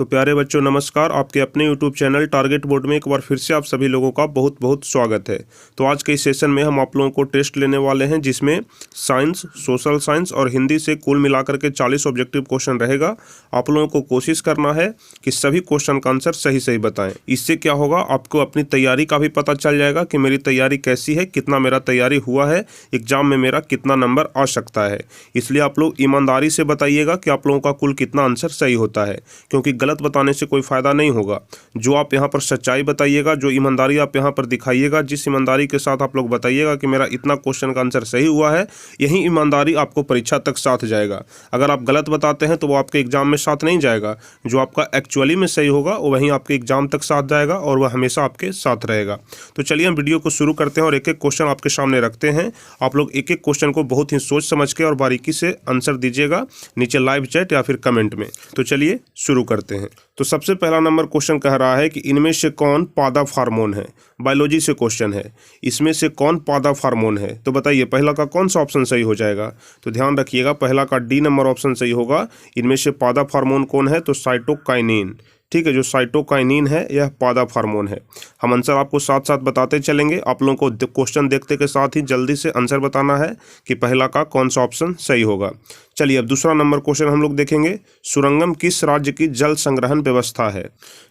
तो प्यारे बच्चों नमस्कार। आपके अपने YouTube चैनल टारगेट बोर्ड में एक बार फिर से आप सभी लोगों का बहुत बहुत स्वागत है। तो आज के इस सेशन में हम आप लोगों को टेस्ट लेने वाले हैं जिसमें साइंस, सोशल साइंस और हिंदी से कुल मिलाकर के 40 ऑब्जेक्टिव क्वेश्चन रहेगा। आप लोगों को कोशिश करना है कि सभी क्वेश्चन का आंसर सही सही बताएं। इससे क्या होगा, आपको अपनी तैयारी का भी पता चल जाएगा कि मेरी तैयारी कैसी है, कितना मेरा तैयारी हुआ है, एग्जाम में मेरा कितना नंबर आ सकता है। इसलिए आप लोग ईमानदारी से बताइएगा कि आप लोगों का कुल कितना आंसर सही होता है, क्योंकि गलत बताने से कोई फ़ायदा नहीं होगा। जो आप यहाँ पर सच्चाई बताइएगा, जो ईमानदारी आप यहाँ पर दिखाइएगा, जिस ईमानदारी के साथ आप लोग बताइएगा कि मेरा इतना क्वेश्चन का आंसर सही हुआ है, यही ईमानदारी आपको परीक्षा तक साथ जाएगा। अगर आप गलत बताते हैं तो वो आपके एग्जाम में साथ नहीं जाएगा। जो आपका एक्चुअली में सही होगा वो वहीं आपके एग्जाम तक साथ जाएगा और वह हमेशा आपके साथ रहेगा। तो चलिए हम वीडियो को शुरू करते हैं और एक एक क्वेश्चन आपके सामने रखते हैं। आप लोग एक एक क्वेश्चन को बहुत ही सोच समझ के और बारीकी से आंसर दीजिएगा नीचे लाइव चैट या फिर कमेंट में। तो चलिए शुरू करते हैं। तो सबसे पहला नंबर क्वेश्चन कह रहा है कि इनमें से कौन पादप हार्मोन है। बायोलॉजी से क्वेश्चन है, इसमें से कौन पादप हार्मोन है। तो बताइए पहला का कौन सा ऑप्शन सही हो जाएगा। तो ध्यान रखिएगा, पहला का डी नंबर ऑप्शन सही होगा। इनमें से पादप हार्मोन कौन है, तो साइटोकाइनिन। ठीक है, जो साइटोकाइनिन है यह पादप हार्मोन है। हम आंसर आपको साथ साथ बताते चलेंगे। आप लोगों को क्वेश्चन देखते के साथ ही जल्दी से आंसर बताना है कि पहला का कौन सा ऑप्शन सही होगा। चलिए अब दूसरा नंबर क्वेश्चन हम लोग देखेंगे। सुरंगम किस राज्य की जल संग्रहण व्यवस्था है।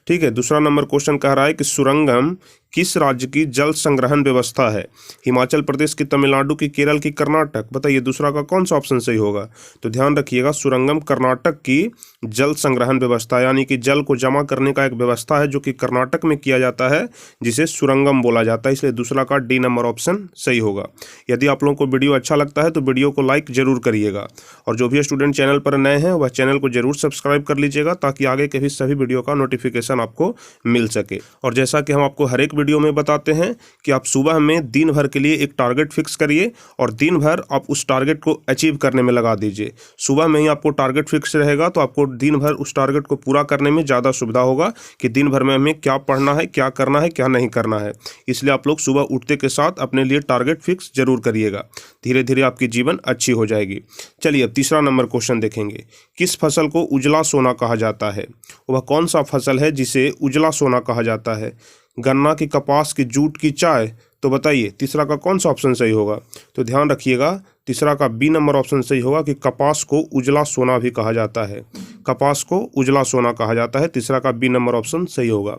ठीक है, दूसरा नंबर क्वेश्चन कह रहा है कि सुरंगम किस राज्य की जल संग्रहण व्यवस्था है। हिमाचल प्रदेश की, तमिलनाडु की, केरल की, कर्नाटक। बताइए दूसरा का कौन सा ऑप्शन सही होगा। तो ध्यान रखिएगा, सुरंगम कर्नाटक की जल संग्रहण व्यवस्था, यानी कि जल को जमा करने का एक व्यवस्था है जो कि कर्नाटक में किया जाता है, जिसे सुरंगम बोला जाता है। इसलिए दूसरा का डी नंबर ऑप्शन सही होगा। यदि आप लोगों को वीडियो अच्छा लगता है तो वीडियो को लाइक जरूर करिएगा, और जो भी स्टूडेंट चैनल पर नए हैं वह चैनल को जरूर सब्सक्राइब कर लीजिएगा ताकि आगे के भी सभी वीडियो का नोटिफिकेशन आपको मिल सके। और जैसा कि हम आपको हर एक वीडियो में बताते हैं कि आप सुबह में दिन भर के लिए एक टारगेट फिक्स करिए और दिन भर आप उस टारगेट को अचीव करने में लगा दीजिए। सुबह में ही आपको टारगेट फिक्स रहेगा तो आपको दिन भर उस टारगेट को पूरा करने में ज़्यादा सुविधा होगा कि दिन भर में हमें क्या पढ़ना है, क्या करना है, क्या नहीं करना है। इसलिए आप लोग सुबह उठते के साथ अपने लिए टारगेट फिक्स जरूर करिएगा। धीरे धीरे आपकी जीवन अच्छी हो जाएगी। चलिए अब तीसरा नंबर क्वेश्चन देखेंगे। किस फसल को उजला सोना कहा जाता है। वह कौन सा फसल है जिसे उजला सोना कहा जाता है। गन्ना की, कपास की, जूट की, चाय। तो बताइए तीसरा का कौन सा ऑप्शन सही होगा। तो ध्यान रखिएगा, तीसरा का बी नंबर ऑप्शन सही होगा कि कपास को उजला सोना भी कहा जाता है। कपास को उजला सोना कहा जाता है। तीसरा का बी नंबर ऑप्शन सही होगा।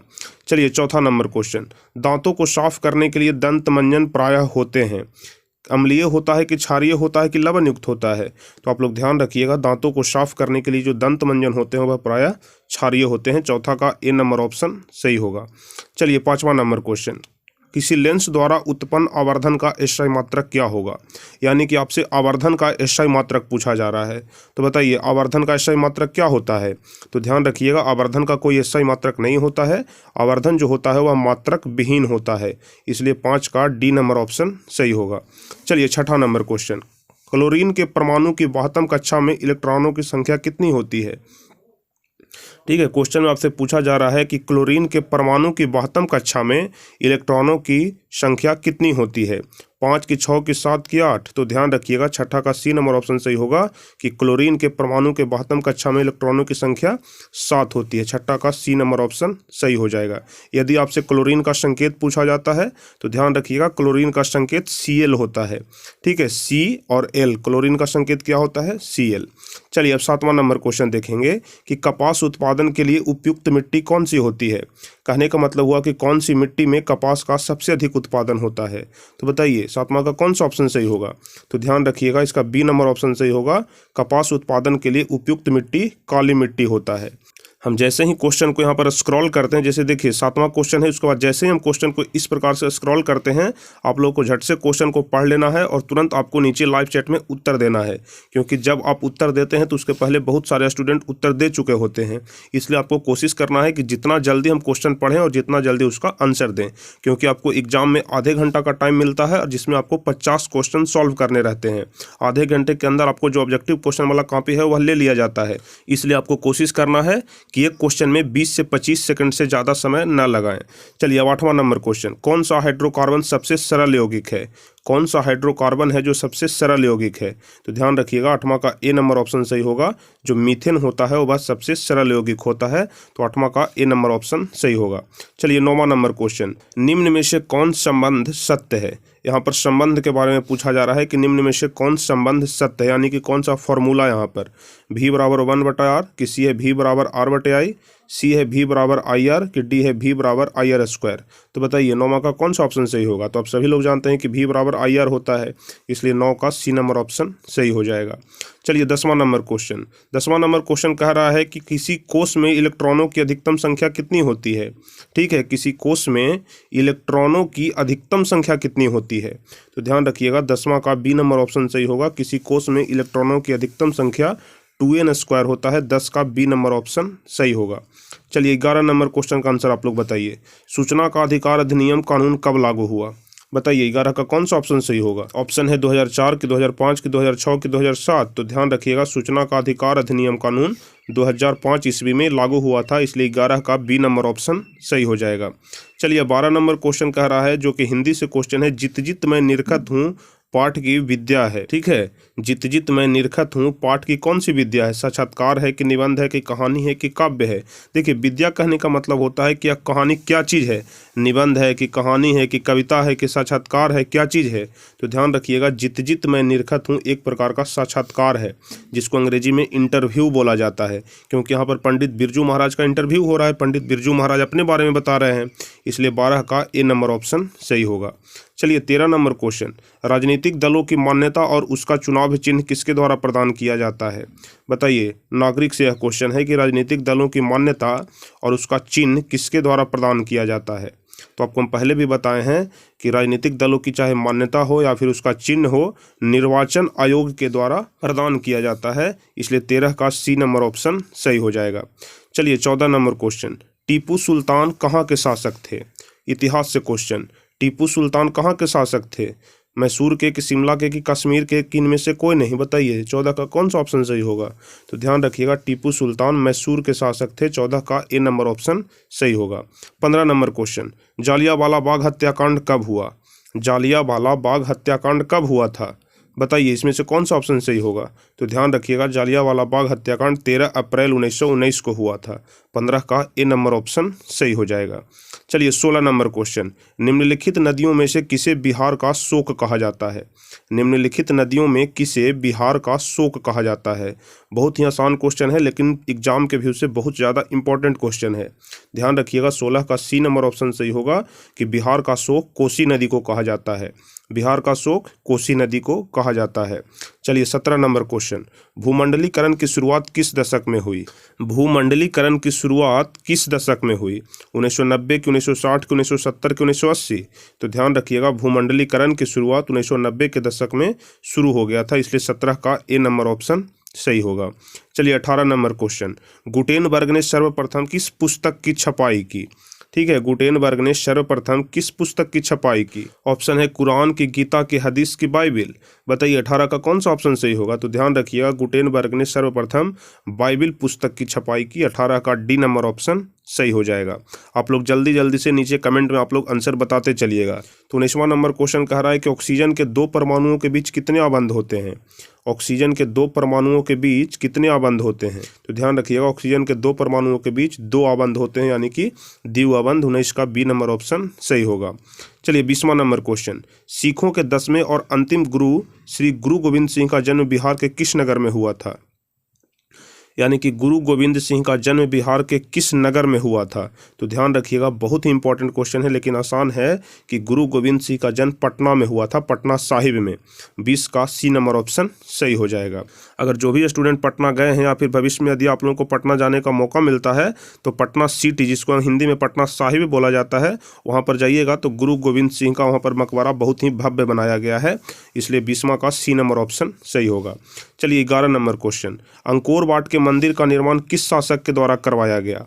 चलिए चौथा नंबर क्वेश्चन। दांतों को साफ करने के लिए दंत मंजन प्रायः होते हैं। अम्लीय होता है कि क्षारीय होता है कि लवण युक्त होता है। तो आप लोग ध्यान रखिएगा, दांतों को साफ करने के लिए जो दंत मंजन होते हैं वह प्रायः क्षारीय होते हैं। चौथा का ए नंबर ऑप्शन सही होगा। चलिए पांचवा नंबर क्वेश्चन। किसी लेंस द्वारा उत्पन्न आवर्धन का एसआई मात्रक क्या होगा। यानी कि आपसे आवर्धन का एसआई मात्रक पूछा जा रहा है। तो बताइए आवर्धन का एसआई मात्रक क्या होता है। तो ध्यान रखिएगा, आवर्धन का कोई एसआई मात्रक नहीं होता है। आवर्धन जो होता है वह मात्रक विहीन होता है। इसलिए 5 का डी नंबर ऑप्शन सही होगा। चलिए छठा नंबर क्वेश्चन। क्लोरीन के परमाणु की 12वीं कक्षा में इलेक्ट्रॉनों की संख्या कितनी होती है। ठीक है, क्वेश्चन में आपसे पूछा जा रहा है कि क्लोरीन के परमाणु की 12वीं कक्षा में इलेक्ट्रॉनों की संख्या कितनी होती है। 5 की, 6 की, 7 की, 8। तो ध्यान रखिएगा, छठा का सी नंबर ऑप्शन सही होगा कि क्लोरीन के परमाणु के 12वीं कक्षा में इलेक्ट्रॉनों की संख्या 7 होती है। छठा का सी नंबर ऑप्शन सही हो जाएगा। यदि आपसे क्लोरीन का संकेत पूछा जाता है तो ध्यान रखिएगा, क्लोरीन का संकेत Cl होता है। ठीक है, C और L, क्लोरीन का संकेत क्या होता है, Cl। चलिए अब 7वां नंबर क्वेश्चन देखेंगे कि कपास उत्पादन के लिए उपयुक्त मिट्टी कौन सी होती है। कहने का मतलब हुआ कि कौन सी मिट्टी में कपास का सबसे अधिक उत्पादन होता है। तो बताइए 7वां का कौन सा ऑप्शन सही होगा। तो ध्यान रखिएगा, इसका बी नंबर ऑप्शन सही होगा। कपास उत्पादन के लिए उपयुक्त मिट्टी काली मिट्टी होता है। हम जैसे ही क्वेश्चन को यहाँ पर स्क्रॉल करते हैं, जैसे देखिए 7वां क्वेश्चन है, उसके बाद जैसे ही हम क्वेश्चन को इस प्रकार से स्क्रॉल करते हैं, आप लोगों को झट से क्वेश्चन को पढ़ लेना है और तुरंत आपको नीचे लाइव चैट में उत्तर देना है, क्योंकि जब आप उत्तर देते हैं तो उसके पहले बहुत सारे स्टूडेंट उत्तर दे चुके होते हैं। इसलिए आपको कोशिश करना है कि जितना जल्दी हम क्वेश्चन पढ़ें और जितना जल्दी उसका आंसर दें, क्योंकि आपको एग्जाम में आधे घंटा का टाइम मिलता है और जिसमें आपको 50 क्वेश्चन सॉल्व करने रहते हैं। आधे घंटे के अंदर आपको जो ऑब्जेक्टिव क्वेश्चन वाला कॉपी है वह ले लिया जाता है। इसलिए आपको कोशिश करना है कि एक क्वेश्चन में 20 से 25 सेकंड से ज़्यादा समय न लगाएं। चलिए अब 8वां नंबर क्वेश्चन, कौन सा हाइड्रोकार्बन सबसे सरल यौगिक है? कौन सा हाइड्रोकार्बन है जो सबसे सरल यौगिक है? तो ध्यान रखिएगा 8वां का ए नंबर ऑप्शन सही होगा। जो मीथेन होता है वह सबसे सरल यौगिक होता है, तो 8वां का ए नंबर ऑप्शन सही होगा। चलिए 9वां नंबर क्वेश्चन, निम्न में से कौन संबंध सत्य है? यहाँ पर संबंध के बारे में पूछा जा रहा है कि निम्न में से कौन संबंध सत्य है, यानी कि कौन सा फॉर्मूला यहाँ पर, V बराबर 1/r, कि C है V बराबर R/I, C है V बराबर IR, कि D है V बराबर IR²। तो बताइए 9वां का कौन सा ऑप्शन सही होगा? तो आप सभी लोग जानते हैं कि V बराबर IR होता है, इसलिए 9 का C नंबर ऑप्शन सही हो जाएगा। चलिए 10वां नंबर क्वेश्चन, 10वां नंबर क्वेश्चन कह रहा है कि किसी कोष में इलेक्ट्रॉनों की अधिकतम संख्या कितनी होती है? ठीक है, किसी कोष में इलेक्ट्रॉनों की अधिकतम संख्या कितनी होती है? तो ध्यान रखिएगा 10वां का बी नंबर ऑप्शन सही होगा। किसी कोष में इलेक्ट्रॉनों की अधिकतम संख्या 2n² होता है, 10 का बी नंबर ऑप्शन सही होगा। चलिए 11 नंबर क्वेश्चन का आंसर आप लोग बताइए, सूचना का अधिकार अधिनियम कानून कब लागू हुआ? बताइए 11 का कौन सा ऑप्शन सही होगा? ऑप्शन है 2004 की, 2005 की, 2006 की, 2007। तो ध्यान रखिएगा सूचना का अधिकार अधिनियम कानून 2005 ईस्वी में लागू हुआ था, इसलिए 11 का बी नंबर ऑप्शन सही हो जाएगा। चलिए 12 नंबर क्वेश्चन कह रहा है, जो कि हिंदी से क्वेश्चन है, जित जित मैं निरखत हूँ पाठ की विद्या है। ठीक है, जित जित मैं निरखत हूँ पाठ की कौन सी विद्या है? साक्षात्कार है कि निबंध है कि कहानी है कि काव्य है? देखिए विद्या कहने का मतलब होता है कि यह कहानी क्या चीज़ है, निबंध है कि कहानी है कि कविता है कि साक्षात्कार है, क्या चीज़ है? तो ध्यान रखिएगा जित जित मैं निरखत हूँ एक प्रकार का साक्षात्कार है, जिसको अंग्रेजी में इंटरव्यू बोला जाता है, क्योंकि यहाँ पर पंडित बिरजू महाराज का इंटरव्यू हो रहा है, पंडित बिरजू महाराज अपने बारे में बता रहे हैं, इसलिए 12 का ए नंबर ऑप्शन सही होगा। चलिए 13 नंबर क्वेश्चन, राजनीतिक दलों की मान्यता और उसका चुनाव चिन्ह किसके द्वारा प्रदान किया जाता है? बताइए, नागरिक से यह क्वेश्चन है कि राजनीतिक दलों की मान्यता और उसका चिन्ह किसके द्वारा प्रदान किया जाता है? तो आपको हम पहले भी बताए हैं कि राजनीतिक दलों की चाहे मान्यता हो या फिर उसका चिन्ह हो, निर्वाचन आयोग के द्वारा प्रदान किया जाता है, इसलिए 13 का सी नंबर ऑप्शन सही हो जाएगा। चलिए 14 नंबर क्वेश्चन, टीपू सुल्तान कहाँ के शासक थे? इतिहास से क्वेश्चन, टीपू सुल्तान कहाँ के शासक थे? मैसूर के कि शिमला के कि कश्मीर के, किन में से कोई नहीं? बताइए 14 का कौन सा ऑप्शन सही होगा? तो ध्यान रखिएगा टीपू सुल्तान मैसूर के शासक थे, 14 का ए नंबर ऑप्शन सही होगा। 15 नंबर क्वेश्चन, जालियांवाला बाग हत्याकांड कब हुआ? जालियांवाला बाग हत्याकांड कब हुआ था? बताइए इसमें से कौन सा ऑप्शन सही होगा? तो ध्यान रखिएगा जालियांवाला बाग हत्याकांड 13 अप्रैल 1919 को हुआ था, 15 का ए नंबर ऑप्शन सही हो जाएगा। चलिए 16 नंबर क्वेश्चन, निम्नलिखित नदियों में से किसे बिहार का शोक कहा जाता है? निम्नलिखित नदियों में किसे बिहार का शोक कहा जाता है? बहुत ही आसान क्वेश्चन है, लेकिन एग्जाम के व्यू से बहुत ज़्यादा इंपॉर्टेंट क्वेश्चन है। ध्यान रखिएगा 16 का सी नंबर ऑप्शन सही होगा कि बिहार का शोक कोसी नदी को कहा जाता है, बिहार का शोक कोसी नदी को कहा जाता है। चलिए 17 नंबर क्वेश्चन, भूमंडलीकरण की शुरुआत किस दशक में हुई? भूमंडलीकरण की शुरुआत किस दशक में हुई? 1990 की, 1960 की, 1970 की, 1980? तो ध्यान रखिएगा भूमंडलीकरण की शुरुआत 1990 के दशक में शुरू हो गया था, इसलिए 17 का ए नंबर ऑप्शन सही होगा। चलिए 18 नंबर क्वेश्चन, गुटेनबर्ग ने सर्वप्रथम किस पुस्तक की छपाई की? ठीक है, गुटेनबर्ग ने सर्वप्रथम किस पुस्तक की छपाई की? ऑप्शन है कुरान की, गीता की, हदीस की, बाइबिल? बताइए 18 का कौन सा ऑप्शन सही होगा? तो ध्यान रखिएगा गुटेनबर्ग ने सर्वप्रथम बाइबिल पुस्तक की छपाई की, 18 का डी नंबर ऑप्शन सही हो जाएगा। आप लोग जल्दी जल्दी से नीचे कमेंट में आप लोग आंसर बताते चलिएगा। तो 19वां नंबर क्वेश्चन कह रहा है कि ऑक्सीजन के 2 परमाणुओं के बीच कितने आबंध होते हैं? ऑक्सीजन के 2 परमाणुओं के बीच कितने आबंध होते हैं? तो ध्यान रखिएगा ऑक्सीजन के 2 परमाणुओं के बीच 2 आबंध होते हैं, यानी कि द्विआबंध। 19 का बी नंबर ऑप्शन सही होगा। चलिए 20वां नंबर क्वेश्चन, सिखों के 10वें और अंतिम गुरु श्री गुरु गोविंद सिंह का जन्म बिहार के किस नगर में हुआ था? यानी कि गुरु गोविंद सिंह का जन्म बिहार के किस नगर में हुआ था? तो ध्यान रखिएगा बहुत ही इंपॉर्टेंट क्वेश्चन है, लेकिन आसान है कि गुरु गोविंद सिंह का जन्म पटना में हुआ था, पटना साहिब में। 20 का सी नंबर ऑप्शन सही हो जाएगा। अगर जो भी स्टूडेंट पटना गए हैं या फिर भविष्य में यदि आप लोगों को पटना जाने का मौका मिलता है, तो पटना सिटी, जिसको हिंदी में पटना साहिब बोला जाता है, वहाँ पर जाइएगा तो गुरु गोविंद सिंह का वहाँ पर मकबरा बहुत ही भव्य बनाया गया है, इसलिए 20वां का सी नंबर ऑप्शन सही होगा। चलिए 11 नंबर क्वेश्चन, अंकोर वाट के मंदिर का निर्माण किस शासक के द्वारा करवाया गया?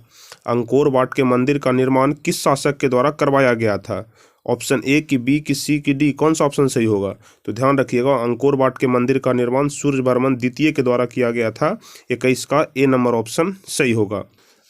अंकोर वाट के मंदिर का निर्माण किस शासक के द्वारा करवाया गया था? ऑप्शन ए की, बी की, सी की, डी? कौन सा ऑप्शन सही होगा? तो ध्यान रखिएगा अंकोर वाट के मंदिर का निर्माण सूर्यवर्मन द्वितीय के द्वारा किया गया था, 21 का ए नंबर ऑप्शन सही होगा।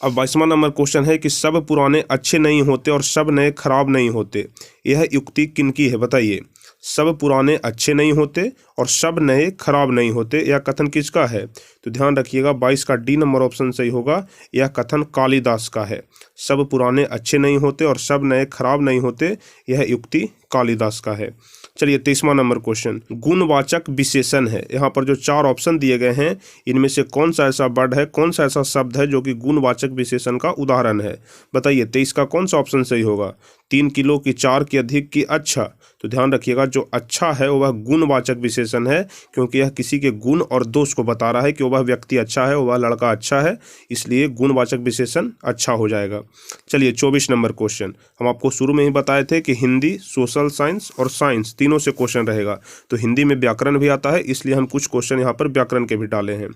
अब 22वां नंबर क्वेश्चन है कि सब पुराने अच्छे नहीं होते और सब नए खराब नहीं होते, यह युक्ति किनकी है बताइए। सब पुराने अच्छे नहीं होते और सब नए खराब नहीं होते, यह कथन किसका है? तो ध्यान रखिएगा 22 का डी नंबर ऑप्शन सही होगा। यह कथन कालिदास का है। सब पुराने अच्छे नहीं होते और सब नए खराब नहीं होते, यह युक्ति कालिदास का है। चलिए 23वां नंबर क्वेश्चन, गुणवाचक विशेषण है। यहाँ पर जो 4 ऑप्शन दिए गए हैं, इनमें से कौन सा ऐसा वर्ड है, कौन सा ऐसा शब्द है जो कि गुणवाचक विशेषण का उदाहरण है? बताइए 23 का कौन सा ऑप्शन सही होगा? 3 किलो की, 4 की, अधिक की, अच्छा। तो ध्यान रखिएगा जो अच्छा है वह गुणवाचक विशेषण है, क्योंकि यह किसी के गुण और दोष को बता रहा है कि वह व्यक्ति अच्छा है, वह लड़का अच्छा है, इसलिए गुणवाचक विशेषण अच्छा हो जाएगा। चलिए 24 नंबर क्वेश्चन, हम आपको शुरू में ही बताए थे कि हिंदी, सोशल साइंस और साइंस तीनों से क्वेश्चन रहेगा। तो हिंदी में व्याकरण भी आता है, इसलिए हम कुछ क्वेश्चन यहाँ पर व्याकरण के भी डाले हैं।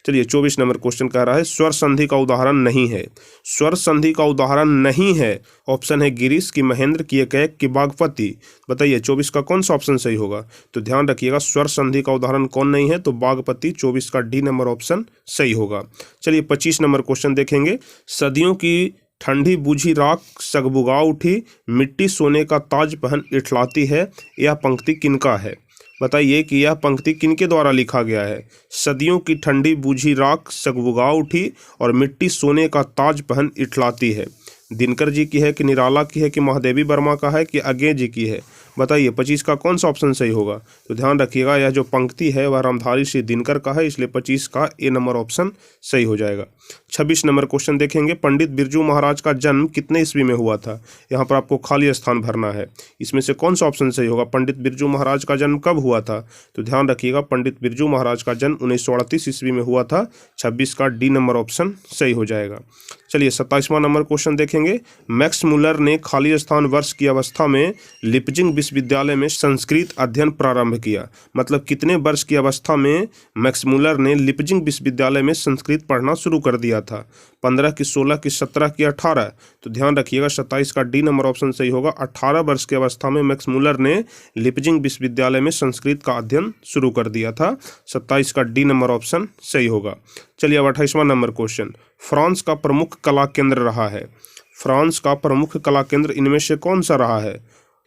चलिए 24 नंबर क्वेश्चन कह रहा है स्वर संधि का उदाहरण नहीं है। स्वर संधि का उदाहरण नहीं है, ऑप्शन है गिरीश, की महेंद्र, की एकैक, की बागपति। बताइए 24 का कौन सा ऑप्शन सही होगा? तो ध्यान रखिएगा स्वर संधि का उदाहरण कौन नहीं है, तो बागपति। 24 का डी नंबर ऑप्शन सही होगा। चलिए 25 नंबर क्वेश्चन देखेंगे, सदियों की ठंडी बूझी राख सगबुगा उठी, मिट्टी सोने का ताज पहन इठलाती है, यह पंक्ति किनका है? बताइए कि यह पंक्ति किनके द्वारा लिखा गया है? सदियों की ठंडी बूझी राख सगबुगा उठी और मिट्टी सोने का ताज पहन इठलाती है, दिनकर जी की है, कि निराला की है, कि महादेवी वर्मा का है, कि अज्ञे जी की है? बताइए 25 का कौन सा ऑप्शन सही होगा? तो ध्यान रखिएगा यह जो पंक्ति है वह रामधारी श्री दिनकर का है, इसलिए 25 का ए नंबर ऑप्शन सही हो जाएगा। 26 नंबर क्वेश्चन देखेंगे, पंडित बिरजू महाराज का जन्म कितने ईस्वी में हुआ था? यहाँ पर आपको खाली स्थान भरना है, इसमें से कौन सा ऑप्शन सही होगा? पंडित बिरजू महाराज का जन्म कब हुआ था? तो ध्यान रखिएगा पंडित बिरजू महाराज का जन्म 1938 ईस्वी में हुआ था। 26 का डी नंबर ऑप्शन सही हो जाएगा। चलिए 27वां नंबर क्वेश्चन देखेंगे, मैक्स मुलर ने खाली स्थान वर्ष की अवस्था में लिपजिंग विश्वविद्यालय में संस्कृत अध्ययन प्रारंभ किया। मतलब कितने वर्ष की अवस्था में मैक्स मुलर ने लिपजिंग विश्वविद्यालय में संस्कृत पढ़ना शुरू कर दिया था? 15 की, 16 की, 17 की, 18? तो ध्यान रखिएगा 27 का डी नंबर ऑप्शन सही होगा। 18 वर्ष की अवस्था में मैक्स मुलर ने लिपजिंग विश्वविद्यालय में संस्कृत का अध्ययन शुरू कर दिया था। 27 का डी नंबर ऑप्शन सही होगा। चलिए अब 28वां नंबर क्वेश्चन, फ्रांस का प्रमुख कला केंद्र रहा है। फ्रांस का प्रमुख कला केंद्र इनमें से कौन सा रहा है?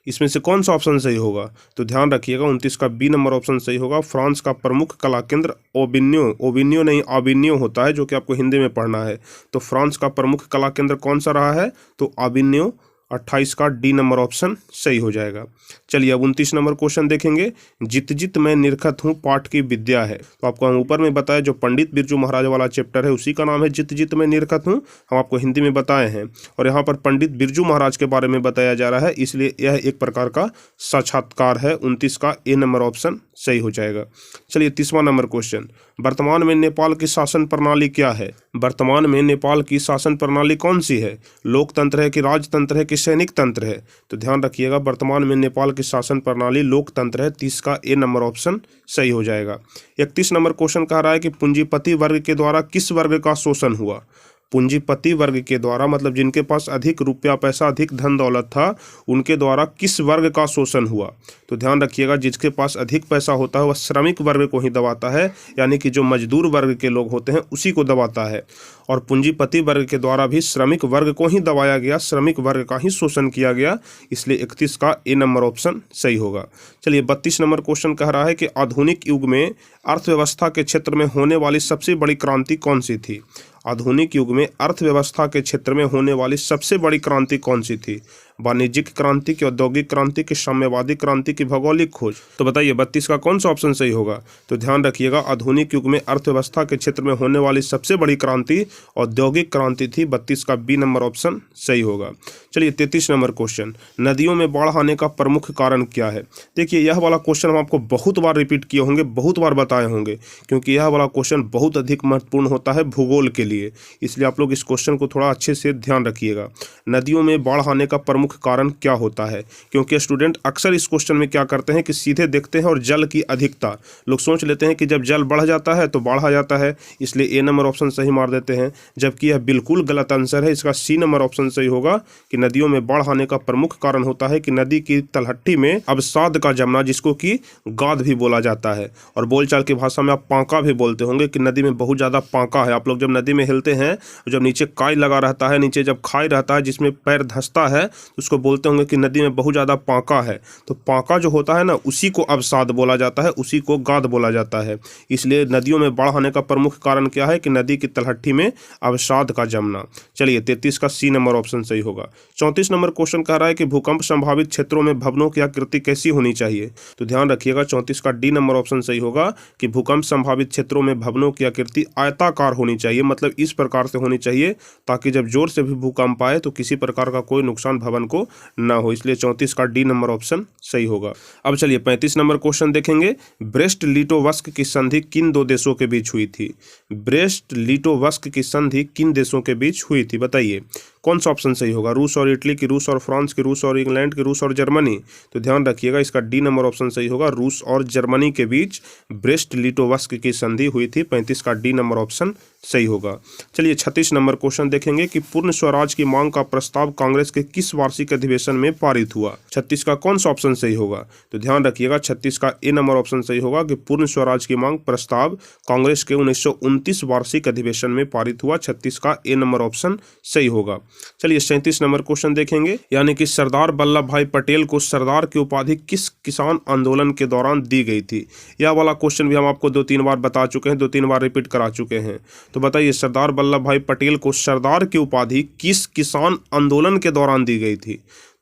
इसमें से कौन सा ऑप्शन सही होगा? तो ध्यान रखिएगा 29 का बी नंबर ऑप्शन सही होगा। फ्रांस का प्रमुख कला केंद्र ओविन्यो नहीं आविन्यो होता है, जो कि आपको हिंदी में पढ़ना है। तो फ्रांस का प्रमुख कला केंद्र कौन सा रहा है? तो आविन्यो। 28 का डी नंबर ऑप्शन सही हो जाएगा। चलिए अब 29 नंबर क्वेश्चन देखेंगे, जित जित मैं निरखत हूँ पाठ की विद्या है। तो आपको हम ऊपर में बताया जो पंडित बिरजू महाराज वाला चैप्टर है उसी का नाम है जित जित मैं निरखत हूँ, हम आपको हिंदी में बताए हैं। और यहाँ पर पंडित बिरजू महाराज के बारे में बताया जा रहा है, इसलिए यह एक प्रकार का साक्षात्कार है। 29 का ए नंबर ऑप्शन सही हो जाएगा। चलिए 30वां नंबर क्वेश्चन, वर्तमान में नेपाल की शासन प्रणाली क्या है? वर्तमान में नेपाल की शासन प्रणाली कौन सी है? लोकतंत्र है, कि राजतंत्र है, कि सैनिक तंत्र है? तो ध्यान रखिएगा वर्तमान में नेपाल की शासन प्रणाली लोकतंत्र है। 30 का ए नंबर ऑप्शन सही हो जाएगा। 31 नंबर क्वेश्चन कह रहा है कि पूंजीपति वर्ग के द्वारा किस वर्ग का शोषण हुआ? पूंजीपति वर्ग के द्वारा मतलब जिनके पास अधिक रुपया पैसा, अधिक धन दौलत था, उनके द्वारा किस वर्ग का शोषण हुआ? तो ध्यान रखिएगा जिसके पास अधिक पैसा होता है वह श्रमिक वर्ग को ही दबाता है, यानी कि जो मजदूर वर्ग के लोग होते हैं उसी को दबाता है। और पूंजीपति वर्ग के द्वारा भी श्रमिक वर्ग को ही दबाया गया, श्रमिक वर्ग का ही शोषण किया गया, इसलिए 31 का ए नंबर ऑप्शन सही होगा। चलिए 32 नंबर क्वेश्चन कह रहा है कि आधुनिक युग में अर्थव्यवस्था के क्षेत्र में होने वाली सबसे बड़ी क्रांति कौन सी थी? आधुनिक युग में अर्थव्यवस्था के क्षेत्र में होने वाली सबसे बड़ी क्रांति कौन सी थी? वाणिज्यिक क्रांति, की औद्योगिक क्रांति, की साम्यवादी क्रांति, की भौगोलिक खोज? तो बताइए 32 का कौन सा ऑप्शन सही होगा? तो ध्यान रखिएगा आधुनिक युग में अर्थव्यवस्था के क्षेत्र में होने वाली सबसे बड़ी क्रांति औद्योगिक क्रांति थी। 32 का बी नंबर ऑप्शन सही होगा। चलिए 33 नंबर क्वेश्चन, नदियों में बाढ़ आने का प्रमुख कारण क्या है? देखिए यह वाला क्वेश्चन हम आपको बहुत बार रिपीट किए होंगे, बहुत बार बताए होंगे, क्योंकि यह वाला क्वेश्चन बहुत अधिक महत्वपूर्ण होता है भूगोल के लिए, इसलिए आप लोग इस क्वेश्चन को थोड़ा अच्छे से ध्यान रखिएगा। नदियों में बाढ़ आने का प्रमुख प्रमुख कारण क्या होता है? क्योंकि स्टूडेंट अक्सर इस क्वेश्चन में क्या करते हैं कि सीधे देखते हैं और जल की अधिकता, लोग सोच लेते हैं कि जब जल बढ़ जाता है तो बाढ़ आ जाता है, इसलिए ए नंबर ऑप्शन सही मार देते हैं, जबकि यह बिल्कुल गलत आंसर है। इसका सी नंबर ऑप्शन सही होगा कि नदियों में बाढ़ आने का प्रमुख कारण होता है कि नदी की तलहटी में अवसाद का जमना, जिसको कि गाद भी बोला जाता है, और बोलचाल की भाषा में आप पांका भी बोलते होंगे कि नदी में बहुत ज़्यादा पांका है। आप लोग जब नदी में हिलते हैं, जब नीचे काई लगा रहता है, नीचे जब खाई रहता है जिसमें पैर धंसता है, उसको बोलते होंगे कि नदी में बहुत ज़्यादा पांका है। तो पांका जो होता है ना, उसी को अवसाद बोला जाता है, उसी को गाद बोला जाता है। इसलिए नदियों में बाढ़ आने का प्रमुख कारण क्या है कि नदी की तलहटी में अवसाद का जमना। चलिए 33 का सी नंबर ऑप्शन सही होगा। 34 नंबर क्वेश्चन कह रहा है कि भूकंप संभावित क्षेत्रों में भवनों की आकृति कैसी होनी चाहिए? तो ध्यान रखिएगा 34 का डी नंबर ऑप्शन सही होगा कि भूकंप संभावित क्षेत्रों में भवनों की आकृति आयताकार होनी चाहिए, मतलब इस प्रकार से होनी चाहिए ताकि जब जोर से भी भूकंप आए तो किसी प्रकार का कोई नुकसान भवन को ना हो। इसलिए 34 का डी नंबर ऑप्शन सही होगा। अब चलिए 35 नंबर क्वेश्चन देखेंगे। ब्रेस्ट लिटोवस्क की संधि किन दो देशों के बीच हुई थी? ब्रेस्ट लिटोवस्क की संधि किन देशों के बीच हुई थी, बताइए कौन सा ऑप्शन सही होगा? रूस और इटली की, रूस और फ्रांस की, रूस और इंग्लैंड की, रूस और जर्मनी? तो ध्यान रखिएगा इसका डी नंबर ऑप्शन सही होगा, रूस और जर्मनी के बीच ब्रेस्ट लिटोवस्क की संधि हुई थी। 35 का डी नंबर ऑप्शन सही होगा। चलिए 36 नंबर क्वेश्चन देखेंगे कि पूर्ण स्वराज की मांग का प्रस्ताव कांग्रेस के किस वार्षिक अधिवेशन में पारित हुआ? 36 का कौन सा ऑप्शन सही होगा? तो ध्यान रखिएगा 36 का ए नंबर ऑप्शन सही होगा कि पूर्ण स्वराज की मांग प्रस्ताव कांग्रेस के 1929 वार्षिक अधिवेशन में पारित हुआ। 36 का ए नंबर ऑप्शन सही होगा। चलिए 37 नंबर क्वेश्चन देखेंगे, यानी कि सरदार वल्लभ भाई पटेल को सरदार की उपाधि किस किसान आंदोलन के दौरान दी गई थी? यह वाला क्वेश्चन भी हम आपको 2-3 बार बता चुके हैं, 2-3 बार रिपीट करा चुके हैं। तो बताइए सरदार वल्लभ भाई पटेल को सरदार की उपाधि किस किसान आंदोलन के दौरान दी गई थी?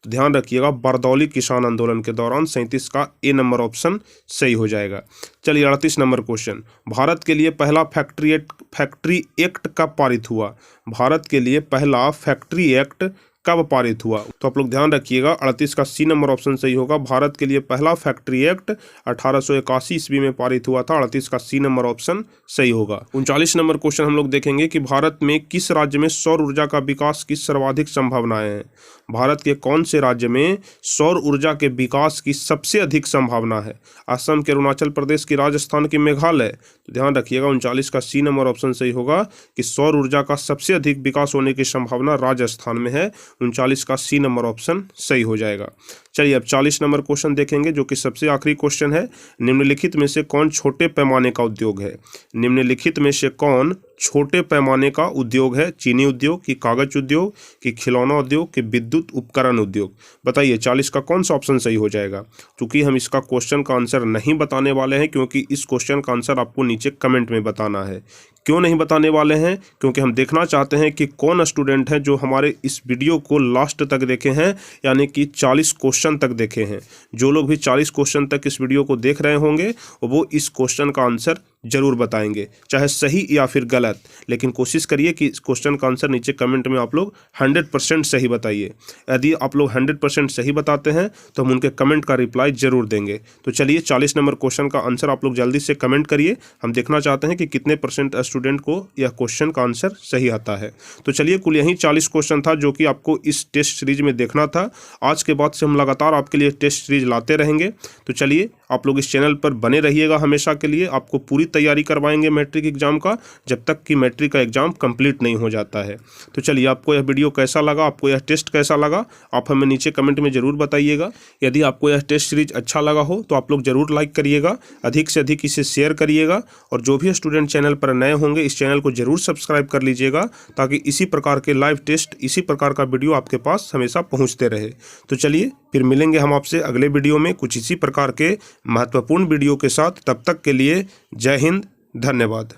तो ध्यान रखिएगा बरदौली किसान आंदोलन के दौरान। 37 का ए नंबर ऑप्शन सही हो जाएगा। चलिए 38 नंबर क्वेश्चन, भारत के लिए पहला फैक्ट्री एक्ट कब पारित हुआ? भारत के लिए पहला फैक्ट्री एक्ट कब पारित हुआ? तो आप लोग ध्यान रखिएगा 38 का सी नंबर ऑप्शन सही होगा। भारत के लिए पहला फैक्ट्री एक्ट 1881 ईस्वी में पारित हुआ था। 38 का सी नंबर ऑप्शन सही होगा। 39 नंबर क्वेश्चन हम लोग देखेंगे कि भारत में किस राज्य में सौर ऊर्जा का विकास की सर्वाधिक संभावनाएं हैं? भारत के कौन से राज्य में सौर ऊर्जा के विकास की सबसे अधिक संभावना है? असम के, अरुणाचल प्रदेश की, राजस्थान की, मेघालय? तो ध्यान रखिएगा 39 का सी नंबर ऑप्शन सही होगा कि सौर ऊर्जा का सबसे अधिक विकास होने की संभावना राजस्थान में है। 39 का सी नंबर ऑप्शन सही हो जाएगा। चलिए अब 40 नंबर क्वेश्चन देखेंगे जो कि सबसे आखिरी क्वेश्चन है। निम्नलिखित में से कौन छोटे पैमाने का उद्योग है? निम्नलिखित में से कौन छोटे पैमाने का उद्योग है? चीनी उद्योग की, कागज उद्योग की, खिलौना उद्योग की, विद्युत उपकरण उद्योग? बताइए 40 का कौन सा ऑप्शन सही हो जाएगा? क्योंकि हम इसका क्वेश्चन का आंसर नहीं बताने वाले हैं, क्योंकि इस क्वेश्चन का आंसर आपको नीचे कमेंट में बताना है। क्यों नहीं बताने वाले हैं? क्योंकि हम देखना चाहते हैं कि कौन स्टूडेंट हैं जो हमारे इस वीडियो को लास्ट तक देखे हैं, यानी कि 40 क्वेश्चन तक देखे हैं। जो लोग भी 40 क्वेश्चन तक इस वीडियो को देख रहे होंगे वो इस क्वेश्चन का आंसर जरूर बताएंगे, चाहे सही या फिर गलत, लेकिन कोशिश करिए कि इस क्वेश्चन का आंसर नीचे कमेंट में आप लोग 100% सही बताइए। यदि आप लोग 100% सही बताते हैं तो हम उनके कमेंट का रिप्लाई जरूर देंगे। तो चलिए 40 नंबर क्वेश्चन का आंसर आप लोग जल्दी से कमेंट करिए। हम देखना चाहते हैं कि कितने % स्टूडेंट को यह क्वेश्चन का आंसर सही आता है। तो चलिए कुल यही 40 क्वेश्चन था जो कि आपको इस टेस्ट सीरीज में देखना था। आज के बाद से हम लगातार आपके लिए टेस्ट सीरीज लाते रहेंगे। तो चलिए आप लोग इस चैनल पर बने रहिएगा हमेशा के लिए। आपको पूरी तैयारी करवाएंगे मैट्रिक एग्जाम का, जब तक कि मैट्रिक का एग्जाम कंप्लीट नहीं हो जाता है। तो चलिए आपको यह वीडियो कैसा लगा, आपको यह टेस्ट कैसा लगा, आप हमें नीचे कमेंट में जरूर बताइएगा। यदि आपको यह टेस्ट सीरीज अच्छा लगा हो तो आप लोग जरूर लाइक करिएगा, अधिक से अधिक इसे शेयर करिएगा, और जो भी स्टूडेंट चैनल पर नए होंगे इस चैनल को जरूर सब्सक्राइब कर लीजिएगा, ताकि इसी प्रकार के लाइव टेस्ट, इसी प्रकार का वीडियो आपके पास हमेशा पहुँचते रहे। तो चलिए फिर मिलेंगे हम आपसे अगले वीडियो में कुछ इसी प्रकार के महत्वपूर्ण वीडियो के साथ। तब तक के लिए जय हिंद, धन्यवाद।